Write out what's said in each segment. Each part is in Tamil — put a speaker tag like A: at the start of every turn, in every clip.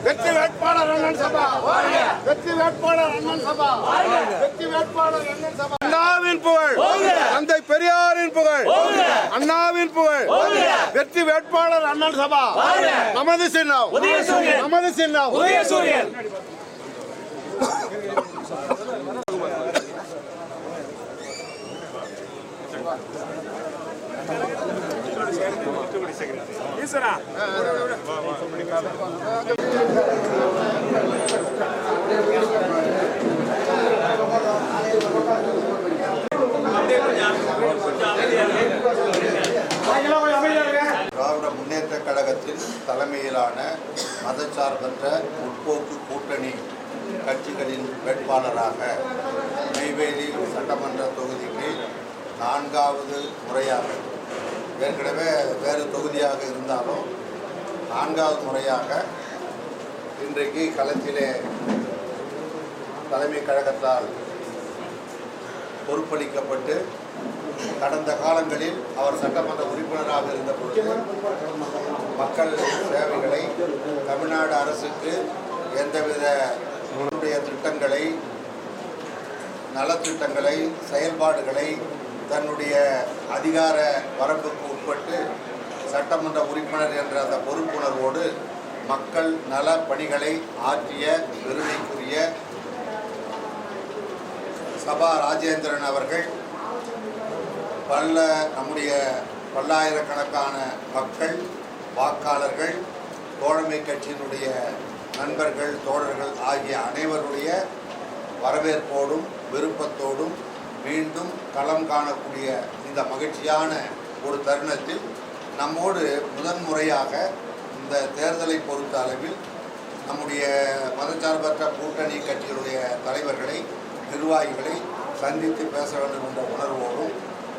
A: வெற்றி வேட்பாளர் அண்ணன் சபா, வெற்றி வேட்பாளர் அண்ணன் சபா, வெற்றி வேட்பாளர் அண்ணன் சபா. அண்ணாவின் புகழ், தந்தை பெரியாரின் புகழ், அண்ணாவின் புகழ், வெற்றி வேட்பாளர் அண்ணன் சபா. நமது சின்னம், நமது சின்னம் உதயசூரியன்.
B: திராவிட முன்னேற்ற கழகத்தின் தலைமையிலான மதச்சார்பற்ற முற்போக்கு கூட்டணி கட்சிகளின் வேட்பாளராக நெய்வேலி சட்டமன்ற தொகுதிக்கு 4வது முறையாக, ஏற்கனவே வேறு தொகுதியாக இருந்தாலும் 4வது முறையாக இன்றைக்கு களத்திலே தலைமை கழகத்தால் பொறுப்பளிக்கப்பட்டு, கடந்த காலங்களில் அவர் சட்டமன்ற உறுப்பினராக இருந்த பொழுது மக்கள் சேவைகளை, தமிழ்நாடு அரசுக்கு எந்தவித திட்டங்களை, நலத்திட்டங்களை, செயல்பாடுகளை தன்னுடைய அதிகார வரம்புக்கு உட்பட்டு சட்டமன்ற உறுப்பினர் என்ற அந்த பொறுப்புணர்வோடு மக்கள் நல பணிகளை ஆற்றிய பெருமைக்குரிய சபா ராஜேந்திரன் அவர்கள் நம்முடைய பல்லாயிரக்கணக்கான மக்கள், வாக்காளர்கள், தோழமை கட்சியினுடைய நண்பர்கள், தோழர்கள் ஆகிய அனைவருடைய வரவேற்போடும் விருப்பத்தோடும் மீண்டும் களம் காணக்கூடிய இந்த மகிழ்ச்சியான ஒரு தருணத்தில் நம்மோடு முதன்முறையாக இந்த தேர்தலை பொறுத்த அளவில் நம்முடைய மதச்சார்பற்ற கூட்டணி கட்சிகளுடைய தலைவர்களை, நிர்வாகிகளை சந்தித்து பேச வேண்டும் என்ற உணர்வோடும்,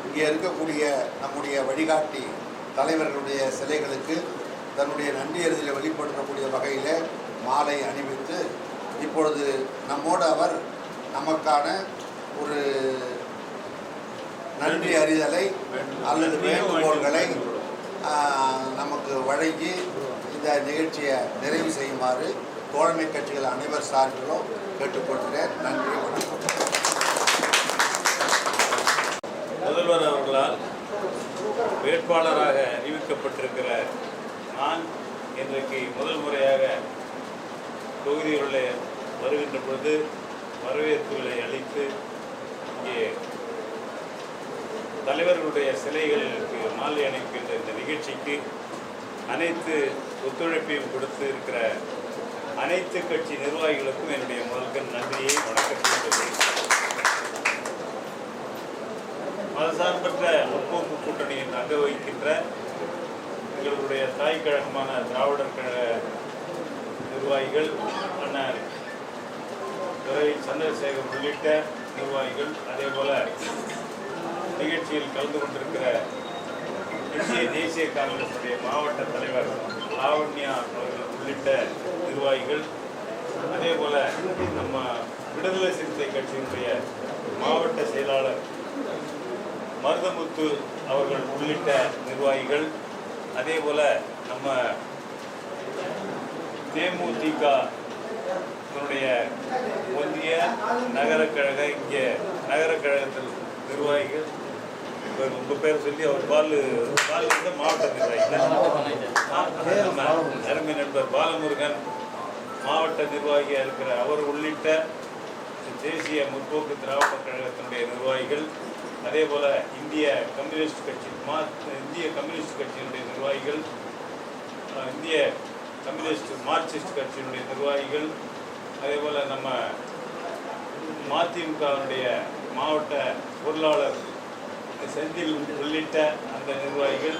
B: இங்கே இருக்கக்கூடிய நம்முடைய வழிகாட்டி தலைவர்களுடைய சிலைகளுக்கு தன்னுடைய நன்றியறிதலை வெளிப்படுத்தக்கூடிய வகையில் மாலை அணிவித்து, இப்பொழுது நம்மோடு அவர் நமக்கான ஒரு நன்றி அறிதலை அல்லது வேண்டுகோள்களை நமக்கு வழங்கி இந்த நிகழ்ச்சியை நிறைவு செய்யுமாறு தோழமை கட்சிகள் அனைவர் சார்பிலும் கேட்டுக்கொள்கிறேன். நன்றி, வணக்கம்.
C: முதல்வர் அவர்களால் வேட்பாளராக அறிவிக்கப்பட்டிருக்கிற நான் இன்றைக்கு முதல் முறையாக தொகுதிகளில் வருகின்ற பொழுது வரவேற்புகளை அளித்து இங்கே தலைவர்களுடைய சிலைகளுக்கு மாலை அணிக்கின்ற இந்த நிகழ்ச்சிக்கு அனைத்து ஒத்துழைப்பையும் கொடுத்து இருக்கிற அனைத்து கட்சி நிர்வாகிகளுக்கும் என்னுடைய முதல்கள் நன்றியை வணக்கத்தை. மதசார்பற்ற முற்போக்கு கூட்டணியின் அங்க வகிக்கின்ற எங்களுடைய தாய் கழகமான திராவிடர் கழக நிர்வாகிகள், அண்ணன் துரை சந்திரசேகர் உள்ளிட்ட நிர்வாகிகள், அதே போல நிகழ்ச்சியில் கலந்து கொண்டிருக்கிற இந்திய தேசிய காங்கிரசுடைய மாவட்ட தலைவர் லாவண்யா அவர்கள் உள்ளிட்ட நிர்வாகிகள், அதே போல நம்ம விடுதலை சிறுத்தை கட்சியினுடைய மாவட்ட செயலாளர் மருதமுத்து அவர்கள் உள்ளிட்ட நிர்வாகிகள், அதே போல நம்ம தேமுதிக ஒன்றிய நகர கழக இங்கே நகர கழகத்தில் நிர்வாகிகள், உங்கள் பேர் சொல்லி அவர் பால் வந்து மாவட்ட நிர்வாகிகள், அருமை நண்பர் பாலமுருகன் மாவட்ட நிர்வாகியாக இருக்கிற அவர் உள்ளிட்ட தேசிய முற்போக்கு திராவிட கழகத்தினுடைய நிர்வாகிகள், அதே போல் இந்திய கம்யூனிஸ்ட் கட்சியினுடைய நிர்வாகிகள், இந்திய கம்யூனிஸ்ட் மார்க்சிஸ்ட் கட்சியினுடைய நிர்வாகிகள், அதே போல் நம்ம மதிமுகவுடைய மாவட்ட பொருளாளர் செந்தில் உள்ளிட்ட அந்த நிர்வாகிகள்,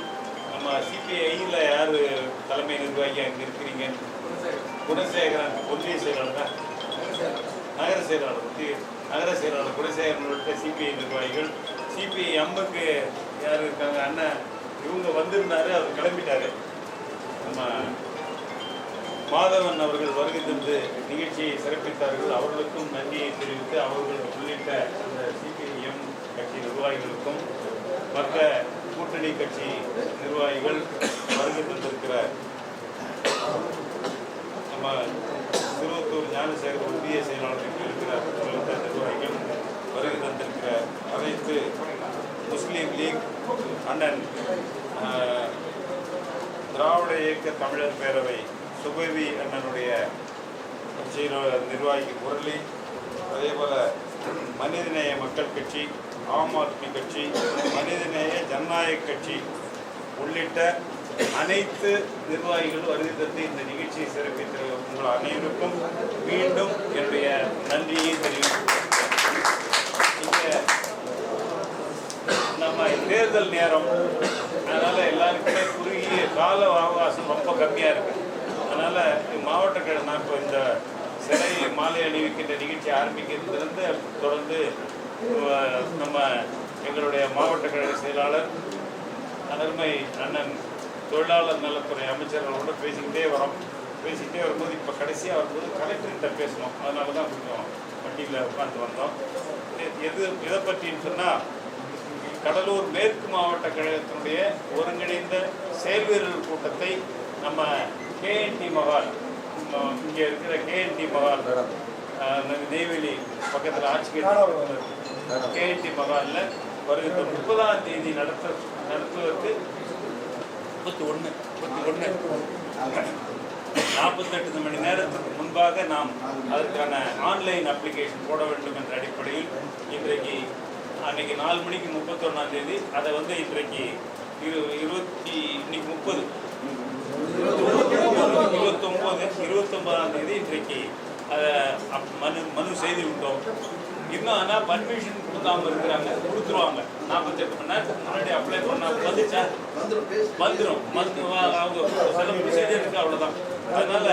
C: நம்ம சிபிஐயில் யார் தலைமை நிர்வாகியாக இங்கே இருக்கிறீங்க? குணசேகரன் ஒன்றிய செயலாளர், நகர செயலாளர் குணசேகரன் உள்ளிட்ட சிபிஐ நிர்வாகிகள், சிபிஐ எம்முக்கு யார் இருக்காங்க? அண்ணன் இவங்க வந்திருந்தாரு, அவர் கிளம்பிட்டாரு. நம்ம மாதவன் அவர்கள் வருகை தந்து நிகழ்ச்சியை சிறப்பித்தார்கள். அவர்களுக்கும் நன்றியை தெரிவித்து அவர்கள் உள்ளிட்ட அந்த சிபிஎம் கட்சி நிர்வாகிகளுக்கும் மற்ற கூட்டணி கட்சி நிர்வாகிகள் வருகை தந்திருக்கிற நம்ம திருவத்தூர் ஞானசேகர் ஒன்றிய செயலாளருக்கு இருக்கிற உள்ளிட்ட நிர்வாகிகள், வருகை தந்திருக்கிற அனைத்து முஸ்லீம் லீக் அண்ணன், திராவிட இயக்க தமிழர் பேரவை சுபவி அண்ணனுடைய நிர்வாகி முரளி, அதே போல் மனிதநேய மக்கள் கட்சி, ஆம் ஆத்மி கட்சி, மனிதநேய ஜனநாயக கட்சி உள்ளிட்ட அனைத்து நிர்வாகிகளும் வருகை தந்து இந்த நிகழ்ச்சியை சிறப்பித்த உங்கள் அனைவருக்கும் மீண்டும் என்னுடைய நன்றியை தெரிவிக்கிறேன். இங்கே நம்ம தேர்தல் நேரம், அதனால் எல்லாருக்குமே குறுகிய கால அவகாசம் ரொம்ப கம்மியாக இருக்குது. அதனால் மாவட்ட கழக நான் இப்போ இந்த சிலை மாலை அணிவிக்கின்ற நிகழ்ச்சி ஆரம்பிக்கிறதுலேருந்து தொடர்ந்து நம்ம எங்களுடைய மாவட்ட கழக செயலாளர் அருமை அண்ணன் தொழிலாளர் நலத்துறை அமைச்சர்களோடு பேசிக்கிட்டே வரும்போது இப்போ கடைசியாக வரும்போது கலெக்டர்கிட்ட பேசணும். அதனால தான் கொஞ்சம் வண்டியில் உட்காந்து வந்தோம். எதை பற்றின்னு சொன்னால், கடலூர் மேற்கு மாவட்ட கழகத்தினுடைய ஒருங்கிணைந்த செயல்வீரர்கள் கூட்டத்தை நம்ம கேஎன்டி மகால், இங்கே இருக்கிற கேஎன்டி மகால், நெய்வேலி பக்கத்தில் ஆட்சி கேஎன்டி மகாலில் வருகின்ற 30ஆம் தேதி நடத்துவதற்கு 48 மணி நேரத்துக்கு முன்பாக நாம் அதற்கான ஆன்லைன் அப்ளிகேஷன் போட வேண்டும் என்ற அடிப்படையில் அன்னைக்கு 4 மணிக்கு 31ஆம் தேதி, அதை வந்து இன்றைக்கு இன்னைக்கு 30, 29ஆம் தேதி இன்றைக்கு அதை மனு செய்து விட்டோம். இன்னும் ஆனால் பர்மிஷன் கொடுக்காம இருக்கிறாங்க, கொடுத்துருவாங்க. 48 மணி நேரத்துக்கு முன்னாடி அப்ளை பண்ணால் வந்துச்சா வந்துடும். அவங்க சில ப்ரொசீஜர் இருக்குது, அவ்வளோதான். அதனால்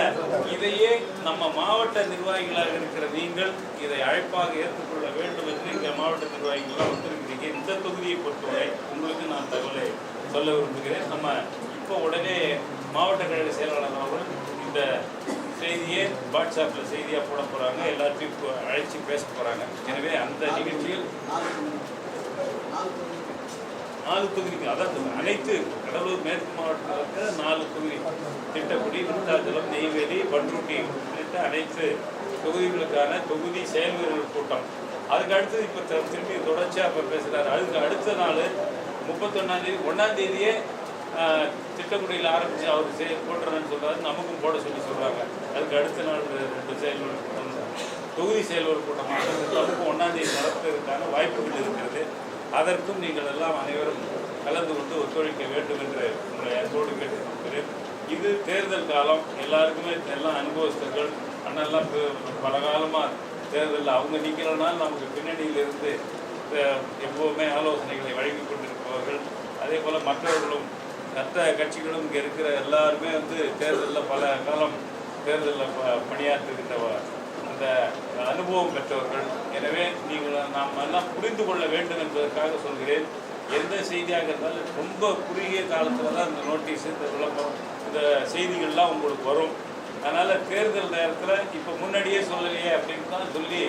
C: இதையே நம்ம மாவட்ட நிர்வாகிகளாக இருக்கிற நீங்கள் இதை அழைப்பாக ஏற்றுக்கொள்ள வேண்டும் என்று இங்கே மாவட்ட நிர்வாகிகளாக வந்திருக்கிறீங்க. இந்த தொகுதியை பொறுத்தவரை உங்களுக்கு நான் தகவலை சொல்ல விரும்புகிறேன். நம்ம இப்போ உடனே மாவட்ட கழக செயலாளர் அவர்கள் இந்த செய்தியை வாட்ஸ்அப்பில் செய்தியாக போட போகிறாங்க, எல்லாத்தையும் அழைச்சி பேச போகிறாங்க. எனவே அந்த நிகழ்ச்சியில் 4 தொகுதிக்கு, அதான் அனைத்து கடலூர் மேற்கு மாவட்டத்தில் 4 தொகுதி, திட்டக்குடி, விருத்தாச்சலம், நெய்வேலி, பண்ருட்டி உள்ளிட்ட அனைத்து தொகுதிகளுக்கான தொகுதி செயல்வீரர்கள் கூட்டம். அதுக்கு அடுத்தது இப்போ திரும்பி தொடர்ச்சியாக இப்போ பேசுகிறாரு. அதுக்கு அடுத்த நாள் 31ஆம் தேதி 1ஆம் தேதியே திட்டக்குடியில் ஆரம்பித்து அவர் போடுறேன்னு சொல்கிறாரு. நமக்கும் போட சொல்கிறாங்க. அதுக்கு அடுத்த நாள் 2 செயல்வீரர் கூட்டம், தொகுதி செயல்வீரர் கூட்டமாக அதுக்கும் 1ஆம் தேதி நடத்துவதற்கான வாய்ப்புகள் இருக்கிறது. அதற்கும் நீங்கள் எல்லாம் அனைவரும் கலந்து கொண்டு ஒத்துழைக்க வேண்டும் என்று உங்களை அன்போடு கேட்டுக்கொள்கிறேன். இது தேர்தல் காலம், எல்லாருக்குமே எல்லாம் அனுபவஸ்தர்கள். அண்ணெல்லாம் பல காலமாக தேர்தலில் அவங்க நிற்கிறனால நமக்கு பின்னணியிலிருந்து எப்போவுமே ஆலோசனைகளை வழங்கி கொண்டிருப்பவர்கள். அதே போல் மற்றவர்களும் மற்ற கட்சிகளும் இங்கே இருக்கிற எல்லாருமே வந்து தேர்தலில் பல காலம் தேர்தலில் பணியாற்றுகின்ற அந்த அனுபவம் பெற்றவர்கள். எனவே நீங்கள் நாம் எல்லாம் புரிந்து கொள்ள வேண்டும் என்பதற்காக சொல்கிறேன். எந்த செய்தியாக இருந்தாலும் ரொம்ப குறுகிய காலத்தில் தான் இந்த நோட்டீஸு, இந்த விளம்பரம், இந்த செய்திகள்லாம் உங்களுக்கு வரும். அதனால் தேர்தல் நேரத்தில் இப்போ முன்னாடியே சொல்லலையே அப்படின்னு தான் சொல்லி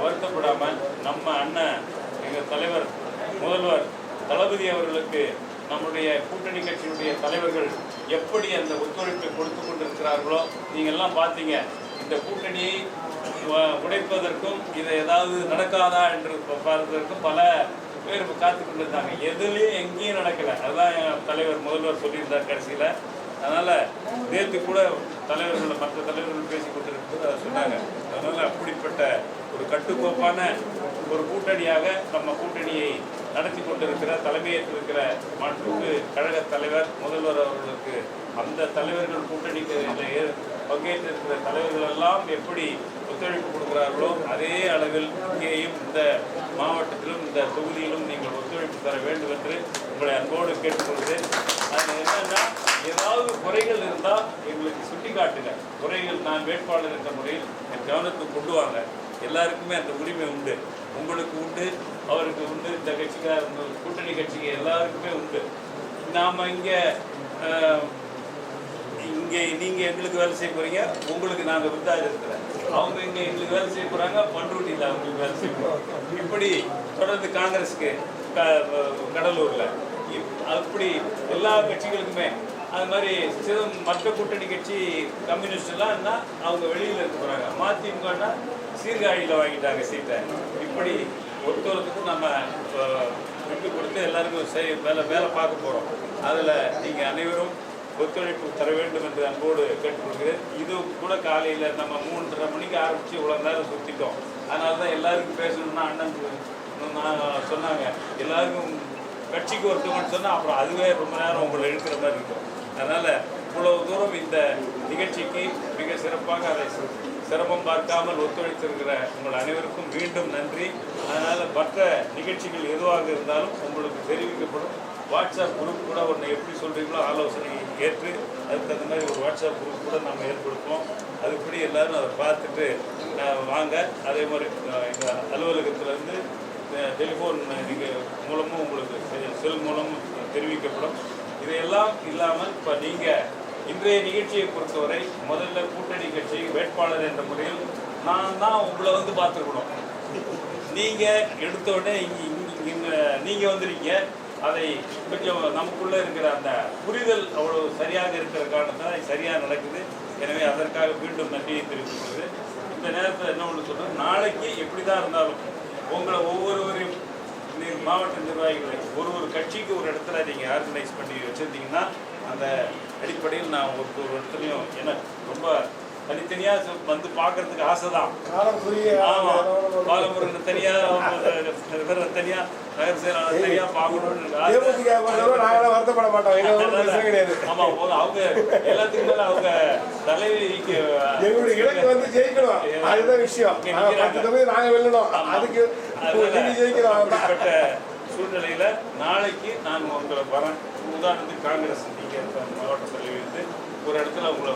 C: வருத்தப்படாமல் நம்ம அண்ணன் எங்கள் தலைவர் முதல்வர் தளபதி அவர்களுக்கு நம்முடைய கூட்டணி கட்சியினுடைய தலைவர்கள் எப்படி அந்த ஒத்துழைப்பை கொடுத்து கொண்டிருக்கிறார்களோ நீங்கள்லாம் பார்த்தீங்க. இந்த கூட்டணியை உடைப்பதற்கும் இதை ஏதாவது நடக்காதா என்று பார்ப்பதற்கும் பல பேர் காத்து கொண்டிருந்தாங்க. எதுலேயும் எங்கேயும் நடக்கலை. அதுதான் என் தலைவர் முதல்வர் சொல்லியிருந்தார் கடைசியில். அதனால் நேற்று கூட தலைவர்கள் மற்ற தலைவர்கள் பேசி கொண்டிருக்கிறது அதை சொன்னாங்க. அதனால் அப்படிப்பட்ட ஒரு கட்டுக்கோப்பான ஒரு கூட்டணியாக நம்ம கூட்டணியை நடத்தி கொண்டிருக்கிற தலைமையேற்றிருக்கிற மாண்புக்கு கழக தலைவர் முதல்வர் அவர்களுக்கு அந்த தலைவர்கள் கூட்டணிக்கு பங்கேற்றிருக்கிற தலைவர்கள் எல்லாம் எப்படி ஒத்துழைப்பு கொடுக்கிறார்களோ அதே அளவில் இங்கேயும் இந்த மாவட்டத்திலும் இந்த தொகுதியிலும் நீங்கள் ஒத்துழைப்பு தர வேண்டும் என்று உங்களை அன்போடு கேட்டுக்கொள்கிறேன். அதில் என்னென்னா ஏதாவது குறைகள் இருந்தால் எங்களுக்கு சுட்டி காட்டுங்க. குறைகள் நான் வேட்பாளர் என்ற முறையில் என் கவனத்துக்கு கொண்டு வாங்க. எல்லாருக்குமே அந்த உரிமை உண்டு. உங்களுக்கு உண்டு, அவருக்கு உண்டு, இந்த கட்சிக்கார கூட்டணி கட்சிக்கு எல்லாருக்குமே உண்டு. நாம் இங்கே நீங்கள் எங்களுக்கு வேலை செய்ய போகிறீங்க, உங்களுக்கு நாங்கள் விருத்தாச்சலத்தில், அவங்க இங்கே எங்களுக்கு வேலை செய்ய போகிறாங்க, பண்ருட்டியில் அவங்களுக்கு வேலை செய்ய போகிறாங்க. இப்படி தொடர்ந்து காங்கிரஸுக்கு கடலூரில் அப்படி எல்லா கட்சிகளுக்குமே அது மாதிரி மற்ற கூட்டணி கட்சி கம்யூனிஸ்ட்லாம் என்ன அவங்க வெளியில் இருக்க போகிறாங்க. மதிமுகன்னா சீர்காழியில் வாங்கிட்டாங்க சீட்டை. இப்படி ஒருத்தருக்கு நம்ம விட்டு கொடுத்து எல்லாருக்கும் வேலை பார்க்க போகிறோம். அதில் நீங்கள் அனைவரும் ஒத்துழைப்பு தர வேண்டும் என்று அன்போடு கேட்டுக்கொள்கிறேன். இது கூட காலையில் நம்ம 3:30 மணிக்கு ஆரம்பித்து இவ்வளோ நேரம் சுற்றிட்டோம். அதனால தான் எல்லாருக்கும் பேசணும்னா அண்ணன் சொன்னாங்க எல்லாருக்கும் கட்சிக்கு ஒருத்தவங்கன்னு சொன்னால் அப்புறம் அதுவே ரொம்ப நேரம் உங்களை எடுக்கிற மாதிரி இருக்கும். அதனால் இவ்வளவு தூரம் இந்த நிகழ்ச்சிக்கு மிக சிறப்பாக அதை சிரமம் பார்க்காமல் ஒத்துழைத்திருக்கிற உங்கள் அனைவருக்கும் மீண்டும் நன்றி. அதனால் மற்ற நிகழ்ச்சிகள் எதுவாக இருந்தாலும் உங்களுக்கு தெரிவிக்கப்படும். வாட்ஸ்அப் குரூப் கூட ஒன்று எப்படி சொல்கிறீங்களோ ஆலோசனை ஏற்று அதுக்கு தகுந்த மாதிரி ஒரு வாட்ஸ்அப் குரூப் கூட நம்ம ஏற்படுத்துவோம். அதுபடி எல்லோரும் அதை பார்த்துட்டு வாங்க. அதே மாதிரி எங்கள் அலுவலகத்திலேருந்து டெலிஃபோன் மூலமும் உங்களுக்கு செல் மூலமும் தெரிவிக்கப்படும். இதையெல்லாம் இல்லாமல் இப்போ நீங்கள் இன்றைய நிகழ்ச்சியை பொறுத்தவரை முதல்ல கூட்டணி கட்சி வேட்பாளர் என்ற முறையில் நான் தான் உங்களை வந்து பார்த்துருக்கணும். நீங்கள் எடுத்த உடனே நீங்கள் வந்திருக்கீங்க. அதை கொஞ்சம் நமக்குள்ளே இருக்கிற அந்த புரிதல் அவ்வளோ சரியாக இருக்கிற காரணத்தால் சரியாக நடக்குது. எனவே அதற்காக மீண்டும் நன்றியை தெரிவித்துள்ளது. இந்த நேரத்தில் என்ன ஒன்று சொல்கிறேன், நாளைக்கு எப்படி தான் இருந்தாலும் உங்களை ஒவ்வொருவரையும் மாவட்ட நிர்வாகிகளை ஒரு கட்சிக்கு ஒரு இடத்துல நீங்கள் ஆர்கனைஸ் பண்ணி வச்சுருந்தீங்கன்னா அந்த அடிப்படையில் நான் ஒரு இடத்துலையும் எனக்கு ரொம்ப தனித்தனியாக வந்து பார்க்கறதுக்கு ஆசை தான். ஆமாம், பாலமுருகன் தனியாக தனியாக நகர செயலாளர் தனியாக பார்க்கணும்னு
A: வருத்தப்பட மாட்டோம்.
C: ஆமாம், அவங்க எல்லாத்துக்கும் மேலே அவங்க தலைவிக்கு அப்படிப்பட்ட சூழ்நிலையில் நாளைக்கு நான் உங்களை வரேன். உதாரணத்துக்கு காங்கிரஸ் நீங்கள் மாவட்ட தலைவி வந்து ஒரு இடத்துல உங்களை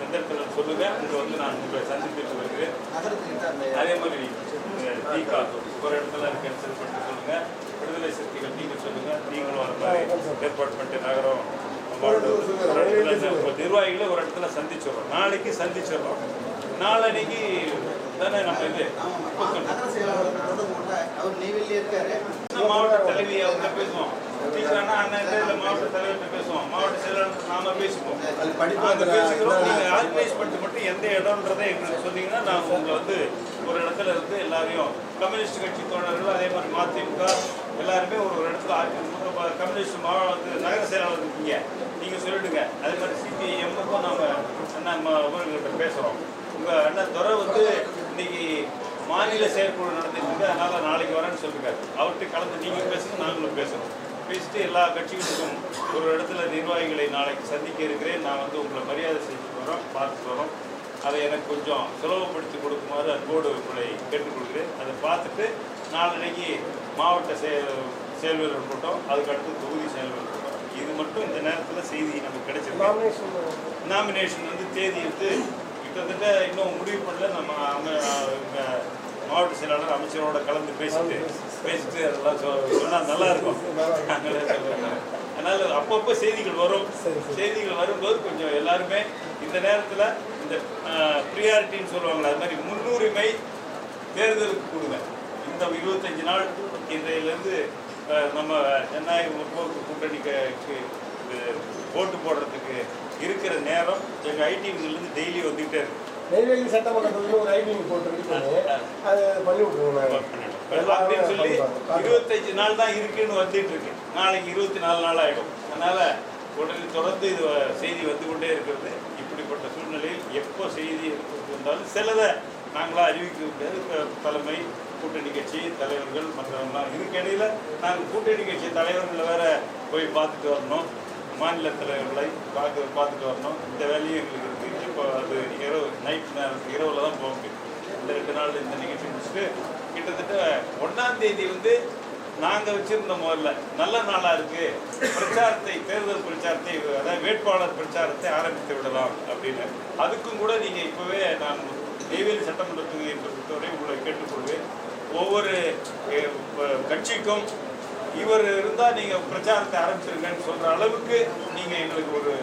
C: எந்த இடத்துல சொல்லுங்கள், அங்கே வந்து நான் உங்களை சந்தித்துட்டு வருகிறேன். அதே மாதிரி தீகா ஒரு இடத்துல கேன்சல் பண்ணிட்டு சொல்லுங்கள். விடுதலை சிறுத்தைகள் நீங்கள் சொல்லுங்கள், நீங்களும் வர மாதிரி ஏற்பாடு பண்ணிட்டு நகரம் நிர்வாகிகளை ஒரு இடத்துல சந்திச்சிடறோம். நாளைக்கு சந்திச்சிடறோம். நாளைக்கு தானே நம்ம இது மாவட்ட தலைவி அவங்க பேசுவோம். மாவட்ட தலைவர்கிட்ட பேசுவோம். மாவட்ட செயலாளர் நாம பேசுவோம். பேசுகிறோம். நீங்கள் ஆர்கனைஸ் பண்ணிட்டு மட்டும் எந்த இடம்ன்றதை எங்களுக்கு சொன்னீங்கன்னா நான் உங்களை வந்து ஒரு இடத்துல இருந்து எல்லாரையும் கம்யூனிஸ்ட் கட்சி தோழர்கள் அதே மாதிரி மதிமுக எல்லாருமே ஒரு இடத்துல கம்யூனிஸ்ட் மாவட்ட நகர செயலாளர் இருக்கீங்க, நீங்கள் சொல்லிடுங்க. அதே மாதிரி சிபிஐஎம்முக்கும் நம்ம அவர்கிட்ட பேசுகிறோம். உங்கள் அண்ணன் துறை வந்து இன்னைக்கு மாநில செயற்குழு நடந்துட்டு இருக்கு. அதனால் நாளைக்கு வரேன்னு சொல்லிருக்காரு. அவர்கிட்ட கலந்து நீங்கள் பேசுங்க, நாங்களும் பேசுகிறோம். பேசிட்டு எல்லா கட்சிகளுக்கும் ஒரு இடத்துல நிர்வாகிகளை நாளைக்கு சந்திக்க இருக்கிறேன். நான் வந்து உங்களை மரியாதை செஞ்சுட்டு வரோம், பார்த்துட்டு வரோம். அதை எனக்கு கொஞ்சம் சுலபப்படுத்தி கொடுக்குமாறு அன்போடு உங்களை கேட்டுக்கொள்கிறேன். அதை பார்த்துட்டு நாளைக்கு மாவட்ட செயல்வீரர் கூட்டம், அதுக்கடுத்து தொகுதி செயல்வீரர் கூட்டம். இது மட்டும் இந்த நேரத்தில் செய்தி நமக்கு கிடைச்சிருக்கு. நாமினேஷன் வந்து தேதி வந்து கிட்டத்தட்ட இன்னும் முடிவு பண்ணல. நம்ம அவங்க மாவட்ட செயலாளர் அமைச்சரோட கலந்து பேசிட்டு அதெல்லாம் சொன்னால் நல்லா இருக்கும். அதனால் அப்பப்போ செய்திகள் வரும். செய்திகள் வரும்போது கொஞ்சம் எல்லாருமே இந்த நேரத்தில் இந்த ப்ரியாரிட்டின்னு சொல்லுவாங்களே, அது மாதிரி முன்னுரிமை தேர்தலுக்கு கொடுங்க. இந்த 25 நாள் இன்றையிலேருந்து நம்ம ஜனநாயக முற்போக்கு கூட்டணிக்கு ஓட்டு போடுறதுக்கு இருக்கிற நேரம் எங்கள் ஐடிவிலேருந்து டெய்லி வந்துகிட்டே இருக்கு.
A: நெய்வேலி சட்டமன்றத்தில் ஒரு ஐடி போட்டு அது பண்ணி விட்டுருவோம்
C: அப்படின்னு சொல்லி 25 நாள் தான் இருக்குன்னு வந்துட்டு இருக்கு. நாளைக்கு 24 நாள் ஆகிடும். அதனால் உடனே தொடர்ந்து இது செய்தி வந்து கொண்டே இருக்கிறது. இப்படிப்பட்ட சூழ்நிலையில் எப்போ செய்தி இருந்தாலும் சிலதை நாங்களாம் அறிவிக்க முடியாது. தலைமை கூட்டணி கட்சி தலைவர்கள் மற்றவங்களாம் இதுக்கிடையில் நாங்கள் கூட்டணி கட்சி தலைவர்களை வேற போய் பார்த்துட்டு வரணும், மாநில தலைவர்களை பார்த்துட்டு வரணும். இந்த வேலையும் எங்களுக்கு இருக்குது. இப்போ அது இரவில் தான் போக முடியும். இந்த 2 நாள் இந்த நிகழ்ச்சி முடிச்சுட்டு கிட்டத்தட்ட 1ஆம் தேதி வந்து நாங்கள் வச்சுருந்த முதல்ல நல்ல நாளாக இருக்குது, பிரச்சாரத்தை தேர்தல் பிரச்சாரத்தை அதாவது வேட்பாளர் பிரச்சாரத்தை ஆரம்பித்து விடலாம் அப்படின்னு. அதுக்கும் கூட நீங்கள் இப்போவே நான் நெய்வேலி சட்டமன்ற தொகுதியை பொறுத்தவரை உங்களை கேட்டுக்கொள்வேன். ஒவ்வொரு கட்சிக்கும் இவர் இருந்தால் நீங்கள் பிரச்சாரத்தை ஆரம்பிச்சிருங்கன்னு சொல்கிற அளவுக்கு நீங்கள் எங்களுக்கு ஒரு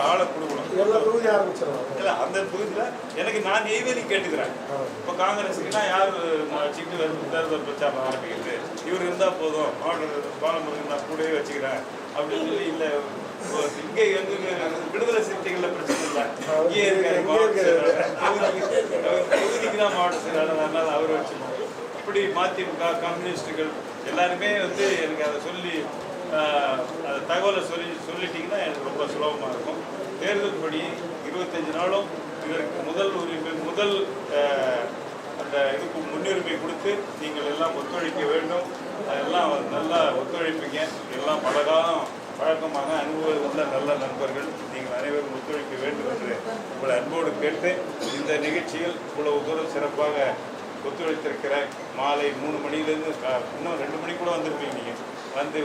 C: ஆளை கொடுக்கணும். இல்லை அந்த தொகுதியில் எனக்கு நான் நெய்வேலி கேட்டுக்கிறேன். இப்போ காங்கிரஸுக்குன்னா யார் சீட்டு தேர்தல் பிரச்சாரம் ஆரம்பிக்கிறது, இவர் இருந்தால் போதும், பாலமுருகன் நான் கூடவே வச்சுக்கிறேன் அப்படின்னு சொல்லி. இல்லை இங்கே எங்களுக்கு விடுதலை சிறுத்தைகளில் பிரச்சனை இல்லை, இங்கே இருக்காரு மாவட்ட செயலாளர், தொகுதிக்கு தான் மாவட்ட செயலாளர், அதனால் அவரை வச்சுக்கணும். இப்படி மதிமுக கம்யூனிஸ்டுகள் எல்லாருமே எனக்கு அதை சொல்லி அந்த தகவலை சொல்லிட்டீங்கன்னா எனக்கு ரொம்ப சுலபமாக இருக்கும். தேர்தல் படி 25 நாளும் இதற்கு முதல் அந்த இதுக்கு முன்னுரிமை கொடுத்து நீங்கள் எல்லாம் ஒத்துழைக்க வேண்டும். அதெல்லாம் நல்லா ஒத்துழைப்பீங்க. எல்லாம் பழக்கமாக அனுபவம் உள்ள நல்ல நண்பர்கள், நீங்கள் அனைவரும் ஒத்துழைக்க வேண்டும் என்று உங்களை அன்போடு கேட்டு இந்த நிகழ்ச்சியில் இவ்வளவு தூரம் சிறப்பாக ஒத்துழைத்திருக்கிற மாலை 3 மணியிலேருந்து இன்னும் 2 மணி கூட வந்திருப்பீங்க. நீங்கள் வந்து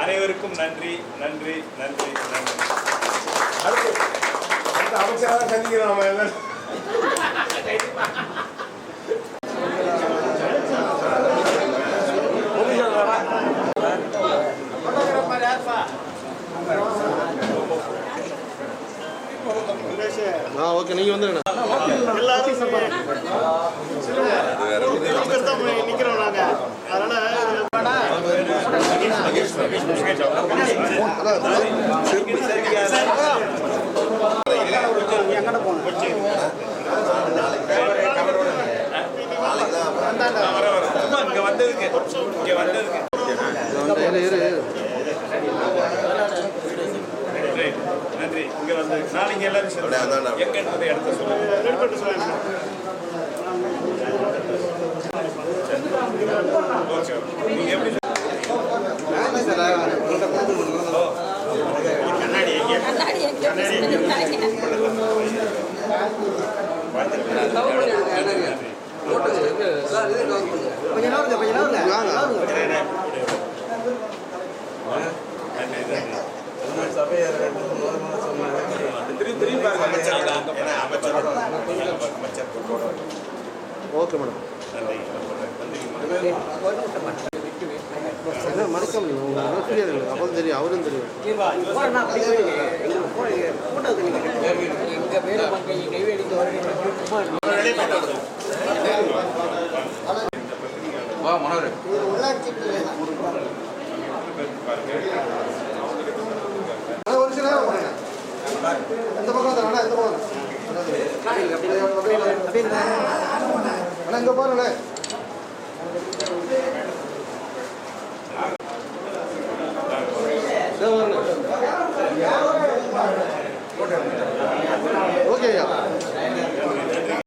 C: அனைவருக்கும் நன்றி நன்றி நன்றி நன்றி.
A: அமைச்சராக சந்திக்கிறோம். ஓகே, நீங்க வந்துருங்க.
D: நிக்கிறோம் நாங்க.
C: நன்றி. இங்க வந்து நாளைக்கு எல்லாரும் எங்க இடத்த சொல்லுங்க. நீங்க எப்படி கண்ணாடி
A: ஓகே மேடம். மறக்க முடியும். அப்போ தெரியும், அவரும் தெரியும். ஒரு சில இந்த பக்கம் இந்த பக்கம் இங்க பாருங்க. ஓகே.